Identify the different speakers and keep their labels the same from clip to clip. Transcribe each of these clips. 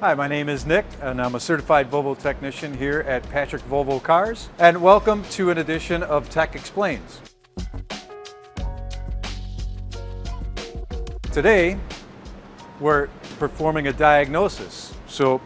Speaker 1: Hi, my name is Nick, and I'm a certified Volvo technician here at Patrick Volvo Cars. And welcome to an edition of Tech Explains. Today, we're performing a diagnosis. So,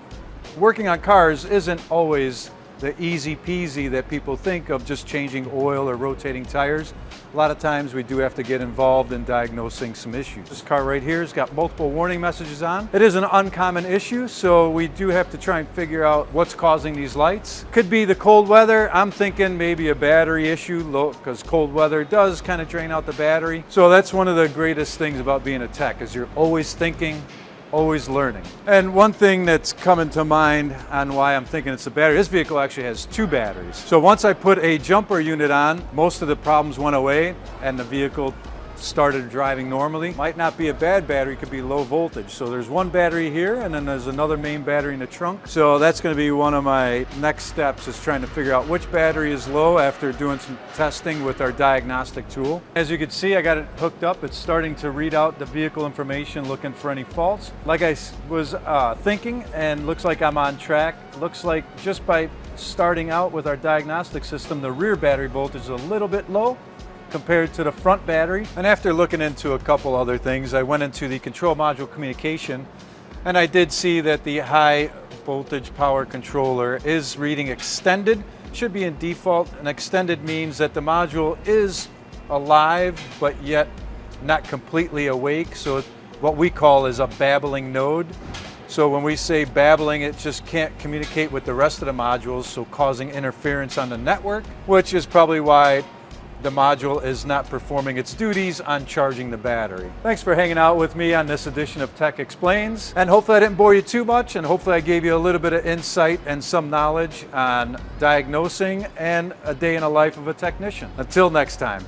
Speaker 1: working on cars isn't always the easy peasy that people think of, just changing oil or rotating tires. A lot of times we do have to get involved in diagnosing some issues. This car right here has got multiple warning messages on. It is an uncommon issue, so we do have to try and figure out what's causing these lights. Could be the cold weather. I'm thinking maybe a battery issue, because cold weather does kind of drain out the battery. So that's one of the greatest things about being a tech, is you're always thinking, always learning. And one thing that's coming to mind on why I'm thinking it's a battery, this vehicle actually has two batteries. So once I put a jumper unit on, most of the problems went away and the vehicle started driving normally. Might not be a bad battery, could be low voltage. So there's one battery here and then there's another main battery in the trunk. So that's going to be one of my next steps, is trying to figure out which battery is low after doing some testing with our diagnostic tool. As you can see, I got it hooked up. It's starting to read out the vehicle information, looking for any faults. Like I was thinking, and looks like I'm on track. Looks like just by starting out with our diagnostic system, the rear battery voltage is a little bit low compared to the front battery. And after looking into a couple other things, I went into the control module communication, and I did see that the high voltage power controller is reading extended. Should be in default, and extended means that the module is alive but yet not completely awake. So what we call is a babbling node. So when we say babbling, it just can't communicate with the rest of the modules, so causing interference on the network, which is probably why the module is not performing its duties on charging the battery. Thanks for hanging out with me on this edition of Tech Explains, and hopefully I didn't bore you too much, and hopefully I gave you a little bit of insight and some knowledge on diagnosing and a day in the life of a technician. Until next time.